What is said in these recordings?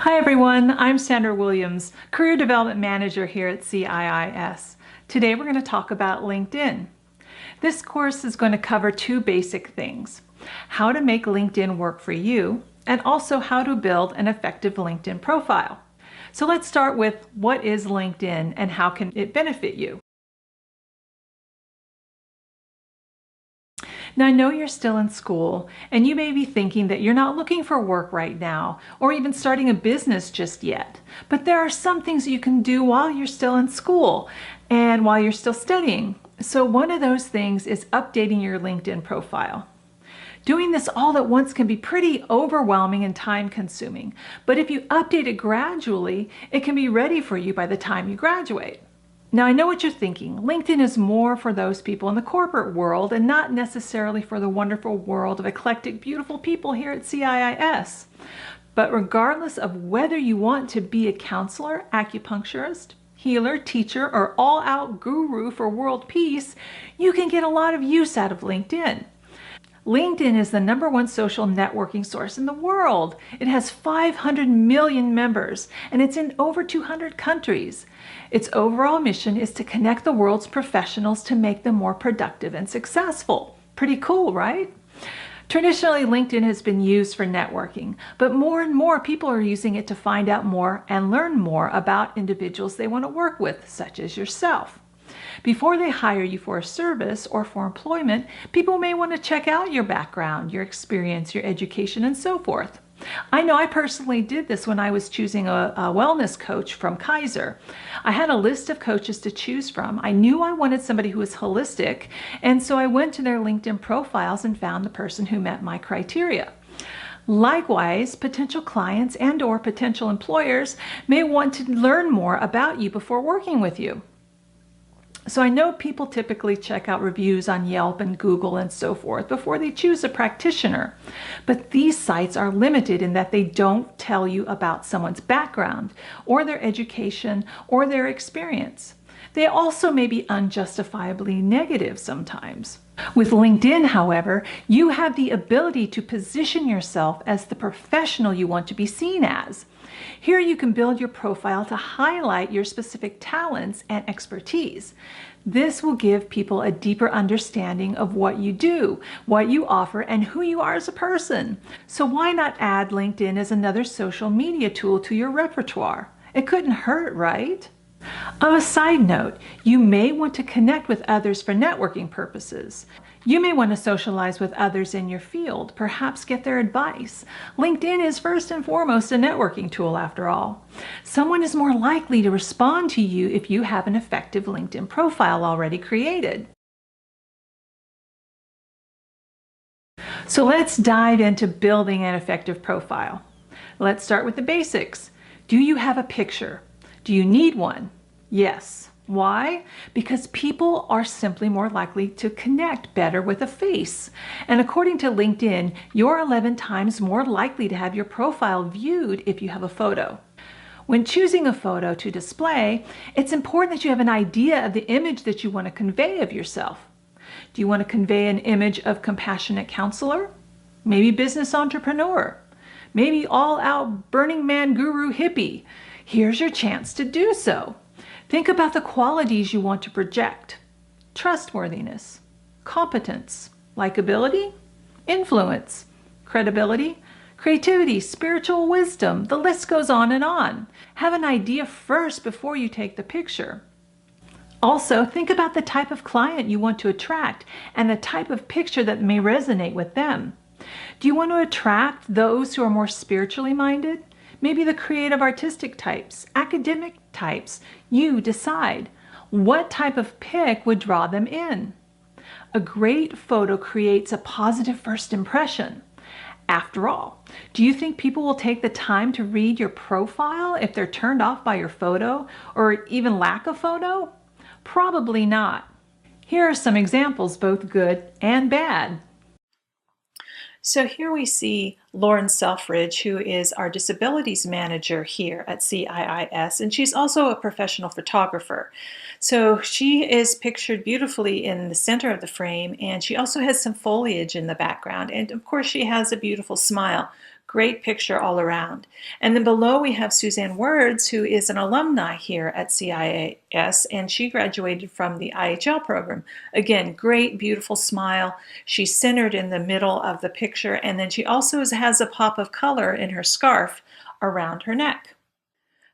Hi everyone, I'm Sandra Williams, Career Development Manager here at CIIS. Today we're going to talk about LinkedIn. This course is going to cover two basic things: how to make LinkedIn work for you, and also how to build an effective LinkedIn profile. So let's start with what is LinkedIn and how can it benefit you? Now, I know you're still in school and you may be thinking that you're not looking for work right now or even starting a business just yet, but there are some things you can do while you're still in school and while you're still studying. So one of those things is updating your LinkedIn profile. Doing this all at once can be pretty overwhelming and time consuming, but if you update it gradually, it can be ready for you by the time you graduate. Now, I know what you're thinking. LinkedIn is more for those people in the corporate world and not necessarily for the wonderful world of eclectic, beautiful people here at CIIS. But regardless of whether you want to be a counselor, acupuncturist, healer, teacher, or all-out guru for world peace, you can get a lot of use out of LinkedIn. LinkedIn is the #1 social networking source in the world. It has 500 million members and it's in over 200 countries. Its overall mission is to connect the world's professionals to make them more productive and successful. Pretty cool, right? Traditionally, LinkedIn has been used for networking, but more and more people are using it to find out more and learn more about individuals they want to work with, such as yourself. Before they hire you for a service or for employment, people may want to check out your background, your experience, your education, and so forth. I know I personally did this when I was choosing a wellness coach from Kaiser. I had a list of coaches to choose from. I knew I wanted somebody who was holistic, and so I went to their LinkedIn profiles and found the person who met my criteria. Likewise, potential clients and/or potential employers may want to learn more about you before working with you. So I know people typically check out reviews on Yelp and Google and so forth before they choose a practitioner, but these sites are limited in that they don't tell you about someone's background or their education or their experience. They also may be unjustifiably negative sometimes. With LinkedIn, however, you have the ability to position yourself as the professional you want to be seen as. Here you can build your profile to highlight your specific talents and expertise. This will give people a deeper understanding of what you do, what you offer, and who you are as a person. So why not add LinkedIn as another social media tool to your repertoire? It couldn't hurt, right? On a side note, you may want to connect with others for networking purposes. You may want to socialize with others in your field, perhaps get their advice. LinkedIn is first and foremost a networking tool after all. Someone is more likely to respond to you if you have an effective LinkedIn profile already created. So let's dive into building an effective profile. Let's start with the basics. Do you have a picture? Do you need one? Yes. Why? Because people are simply more likely to connect better with a face. And according to LinkedIn, you're 11 times more likely to have your profile viewed if you have a photo. When choosing a photo to display, it's important that you have an idea of the image that you want to convey of yourself. Do you want to convey an image of compassionate counselor? Maybe business entrepreneur? Maybe all-out Burning Man guru hippie? Here's your chance to do so. Think about the qualities you want to project: trustworthiness, competence, likability, influence, credibility, creativity, spiritual wisdom. The list goes on and on. Have an idea first before you take the picture. Also, think about the type of client you want to attract and the type of picture that may resonate with them. Do you want to attract those who are more spiritually minded? Maybe the creative artistic types, academic types. You decide. What type of pic would draw them in? A great photo creates a positive first impression. After all, do you think people will take the time to read your profile if they're turned off by your photo or even lack of photo? Probably not. Here are some examples, both good and bad. So here we see Lauren Selfridge, who is our disabilities manager here at CIIS, and she's also a professional photographer. So she is pictured beautifully in the center of the frame, and she also has some foliage in the background, and of course she has a beautiful smile. Great picture all around. And then below we have Suzanne Words, who is an alumni here at CIAS, and she graduated from the IHL program. Again, great, beautiful smile. She's centered in the middle of the picture, and then she also has a pop of color in her scarf around her neck.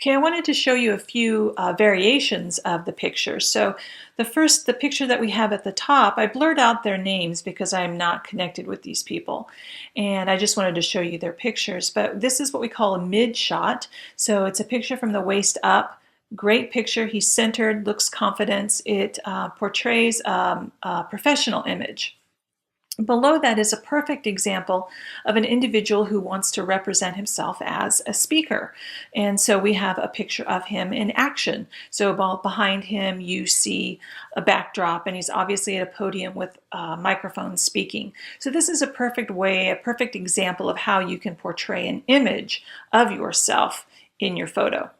Okay, I wanted to show you a few variations of the picture. So the picture that we have at the top, I blurred out their names because I'm not connected with these people. And I just wanted to show you their pictures. But this is what we call a mid shot. So it's a picture from the waist up. Great picture. He's centered, looks confident. It portrays a professional image. Below that is a perfect example of an individual who wants to represent himself as a speaker. And so we have a picture of him in action. So behind him you see a backdrop, and he's obviously at a podium with a microphone speaking. So this is a perfect way, a perfect example of how you can portray an image of yourself in your photo.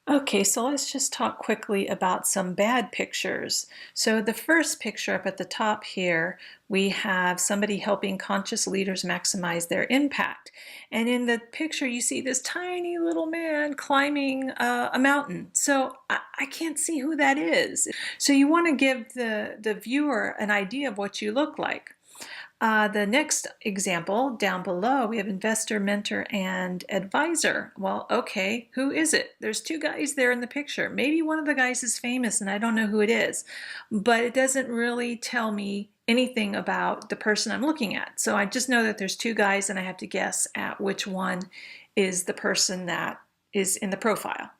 Okay, so let's just talk quickly about some bad pictures. So the first picture up at the top here, we have somebody helping conscious leaders maximize their impact. And in the picture, you see this tiny little man climbing a mountain. So I can't see who that is. So you want to give the viewer an idea of what you look like. The next example down below, we have investor, mentor, and advisor. Well, okay, who is it? There's two guys there in the picture. Maybe one of the guys is famous and I don't know who it is, but it doesn't really tell me anything about the person I'm looking at. So I just know that there's two guys and I have to guess at which one is the person that is in the profile.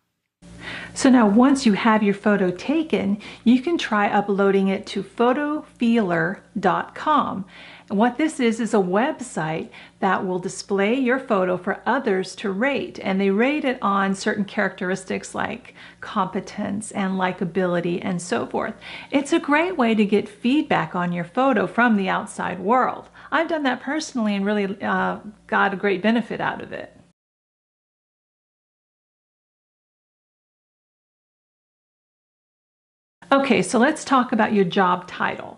So now once you have your photo taken, you can try uploading it to photofeeler.com. And what this is a website that will display your photo for others to rate. And they rate it on certain characteristics like competence and likability and so forth. It's a great way to get feedback on your photo from the outside world. I've done that personally and really got a great benefit out of it. Okay, so let's talk about your job title.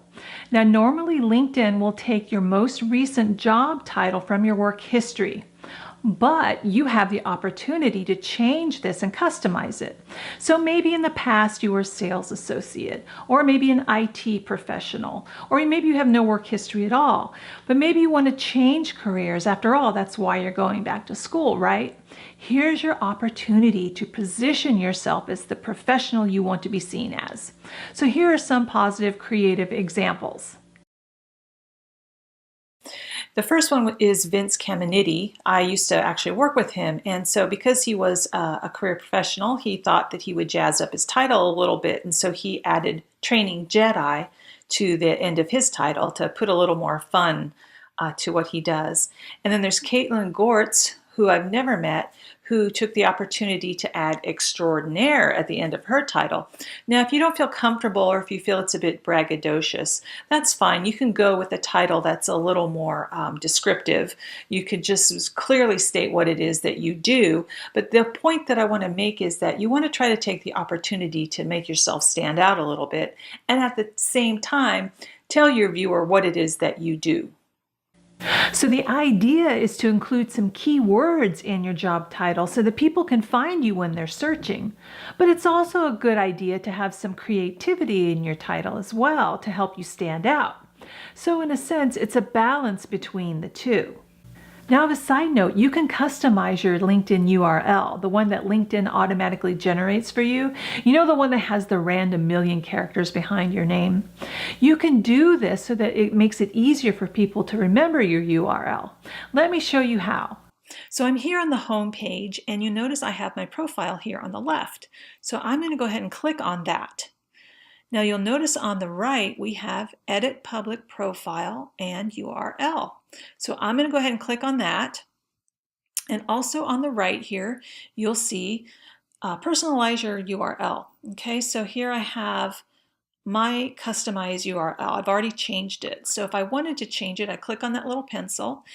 Now, normally LinkedIn will take your most recent job title from your work history, but you have the opportunity to change this and customize it. So maybe in the past you were a sales associate, or maybe an IT professional, or maybe you have no work history at all, but maybe you want to change careers. After all, that's why you're going back to school, right? Here's your opportunity to position yourself as the professional you want to be seen as. So here are some positive creative examples. The first one is Vince Caminiti. I used to actually work with him, and so because he was a career professional, he thought that he would jazz up his title a little bit, and so he added Training Jedi to the end of his title to put a little more fun to what he does. And then there's Caitlin Gortz, who I've never met, who took the opportunity to add extraordinaire at the end of her title. Now, if you don't feel comfortable or if you feel it's a bit braggadocious, that's fine. You can go with a title that's a little more descriptive. You could just clearly state what it is that you do. But the point that I want to make is that you want to try to take the opportunity to make yourself stand out a little bit, and at the same time, tell your viewer what it is that you do. So the idea is to include some key words in your job title so that people can find you when they're searching. But it's also a good idea to have some creativity in your title as well to help you stand out. So in a sense, it's a balance between the two. Now, as a side note, you can customize your LinkedIn URL, the one that LinkedIn automatically generates for you. You know, the one that has the random million characters behind your name? You can do this so that it makes it easier for people to remember your URL. Let me show you how. So I'm here on the home page, and you notice I have my profile here on the left. So I'm going to go ahead and click on that. Now you'll notice on the right we have Edit Public Profile and URL. So I'm going to go ahead and click on that. And also on the right here, you'll see Personalize your URL. Okay, so here I have my customized URL. I've already changed it. So if I wanted to change it, I click on that little pencil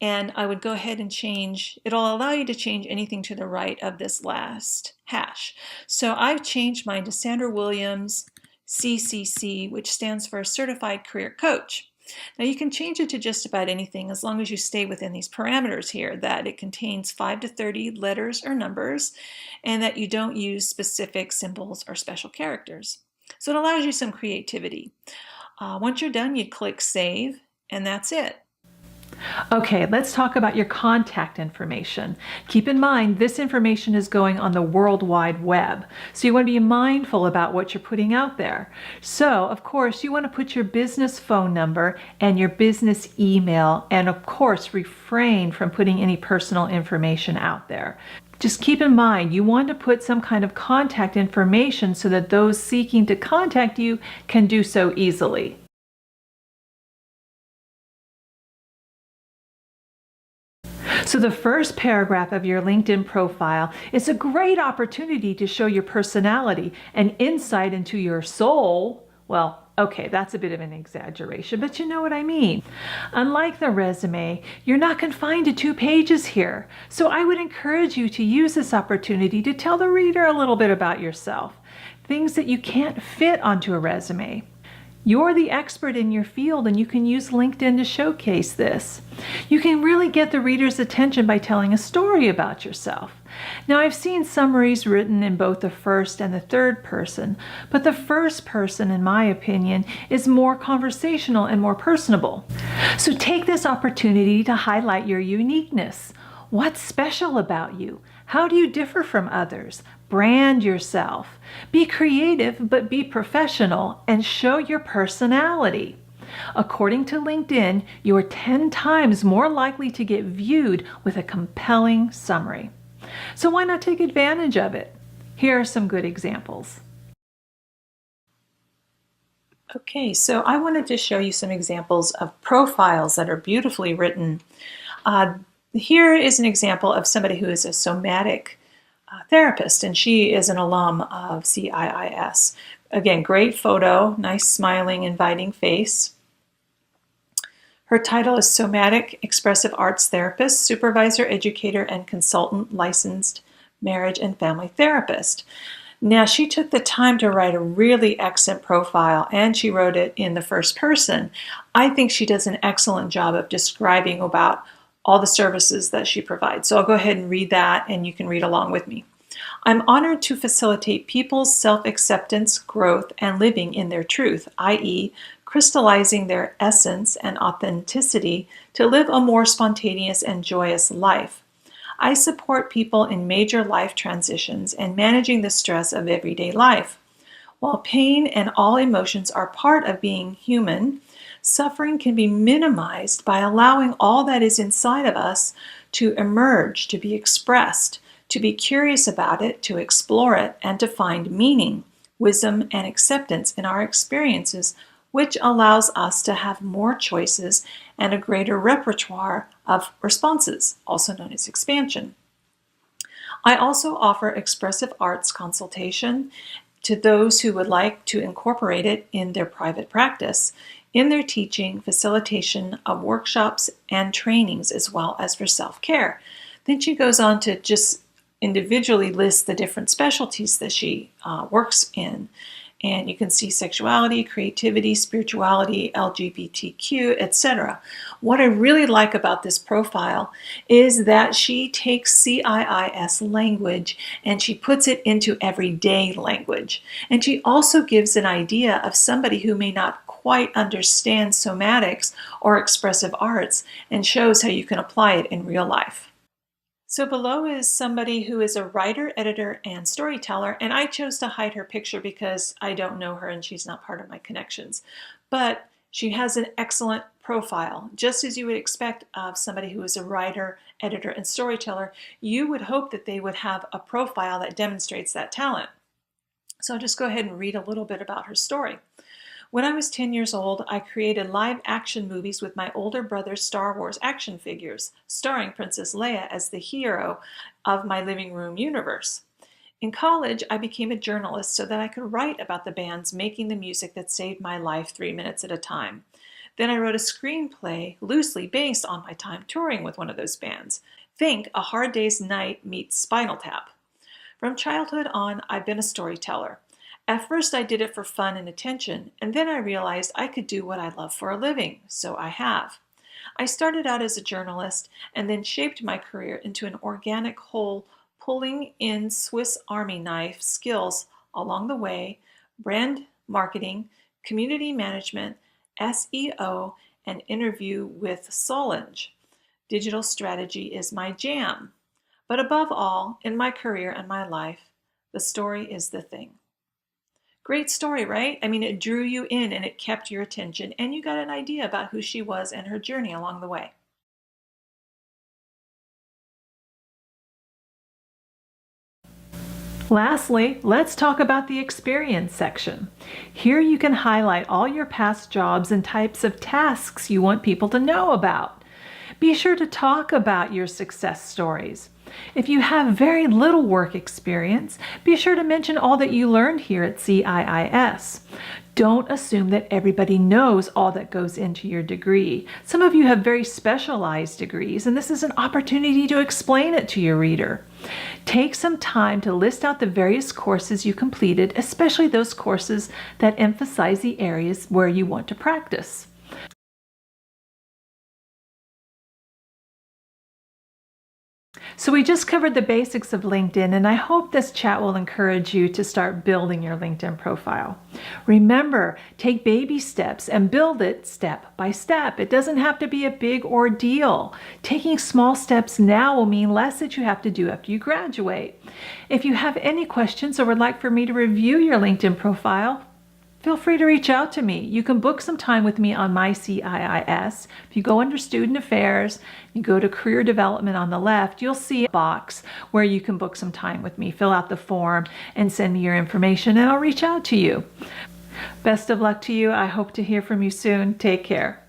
and I would go ahead and change. It'll allow you to change anything to the right of this last hash. So I've changed mine to Sandra Williams CCC, which stands for Certified Career Coach. Now you can change it to just about anything as long as you stay within these parameters here, that it contains 5 to 30 letters or numbers, and that you don't use specific symbols or special characters. So it allows you some creativity. Once you're done, you click Save, and that's it. Okay, let's talk about your contact information. Keep in mind, this information is going on the World Wide Web, so you want to be mindful about what you're putting out there. So, of course, you want to put your business phone number and your business email, and of course, refrain from putting any personal information out there. Just keep in mind, you want to put some kind of contact information so that those seeking to contact you can do so easily. So the first paragraph of your LinkedIn profile is a great opportunity to show your personality and insight into your soul. Well, okay, that's a bit of an exaggeration, but you know what I mean. Unlike the resume, you're not confined to 2 pages here. So I would encourage you to use this opportunity to tell the reader a little bit about yourself, things that you can't fit onto a resume. You're the expert in your field, and you can use LinkedIn to showcase this. You can really get the reader's attention by telling a story about yourself. Now, I've seen summaries written in both the first and the third person, but the first person, in my opinion, is more conversational and more personable. So take this opportunity to highlight your uniqueness. What's special about you? How do you differ from others? Brand yourself. Be creative, but be professional, and show your personality. According to LinkedIn, you're 10 times more likely to get viewed with a compelling summary. So why not take advantage of it? Here are some good examples. Okay, so I wanted to show you some examples of profiles that are beautifully written. Here is an example of somebody who is a somatic therapist, and she is an alum of CIIS. Again, great photo, nice smiling, inviting face. Her title is Somatic Expressive Arts Therapist, Supervisor, Educator, and Consultant Licensed Marriage and Family Therapist. Now, she took the time to write a really excellent profile, and she wrote it in the first person. I think she does an excellent job of describing about all the services that she provides. So I'll go ahead and read that, and you can read along with me. I'm honored to facilitate people's self-acceptance, growth, and living in their truth, i.e., crystallizing their essence and authenticity to live a more spontaneous and joyous life. I support people in major life transitions and managing the stress of everyday life. While pain and all emotions are part of being human, suffering can be minimized by allowing all that is inside of us to emerge, to be expressed, to be curious about it, to explore it, and to find meaning, wisdom, and acceptance in our experiences, which allows us to have more choices and a greater repertoire of responses, also known as expansion. I also offer expressive arts consultation to those who would like to incorporate it in their private practice, in their teaching, facilitation of workshops and trainings, as well as for self-care. Then she goes on to just individually list the different specialties that she works in. And you can see sexuality, creativity, spirituality, LGBTQ, etc. What I really like about this profile is that she takes CIIS language and she puts it into everyday language. And she also gives an idea of somebody who may not quite understand somatics or expressive arts, and shows how you can apply it in real life. So below is somebody who is a writer, editor, and storyteller, and I chose to hide her picture because I don't know her and she's not part of my connections. But she has an excellent profile. Just as you would expect of somebody who is a writer, editor, and storyteller, you would hope that they would have a profile that demonstrates that talent. So I'll just go ahead and read a little bit about her story. When I was 10 years old, I created live action movies with my older brother's Star Wars action figures, starring Princess Leia as the hero of my living room universe. In college, I became a journalist so that I could write about the bands making the music that saved my life 3 minutes at a time. Then I wrote a screenplay loosely based on my time touring with one of those bands. Think A Hard Day's Night meets Spinal Tap. From childhood on, I've been a storyteller. At first, I did it for fun and attention, and then I realized I could do what I love for a living, so I have. I started out as a journalist and then shaped my career into an organic whole, pulling in Swiss Army knife skills along the way: brand marketing, community management, SEO, and interview with Solange. Digital strategy is my jam. But above all, in my career and my life, the story is the thing. Great story, right? I mean, it drew you in and it kept your attention, and you got an idea about who she was and her journey along the way. Lastly, let's talk about the experience section. Here you can highlight all your past jobs and types of tasks you want people to know about. Be sure to talk about your success stories. If you have very little work experience, be sure to mention all that you learned here at CIIS. Don't assume that everybody knows all that goes into your degree. Some of you have very specialized degrees, and this is an opportunity to explain it to your reader. Take some time to list out the various courses you completed, especially those courses that emphasize the areas where you want to practice. So we just covered the basics of LinkedIn, and I hope this chat will encourage you to start building your LinkedIn profile. Remember, take baby steps and build it step by step. It doesn't have to be a big ordeal. Taking small steps now will mean less that you have to do after you graduate. If you have any questions or would like for me to review your LinkedIn profile, feel free to reach out to me. You can book some time with me on my CIIS. If you go under Student Affairs, you go to Career Development on the left, you'll see a box where you can book some time with me. Fill out the form and send me your information, and I'll reach out to you. Best of luck to you. I hope to hear from you soon. Take care.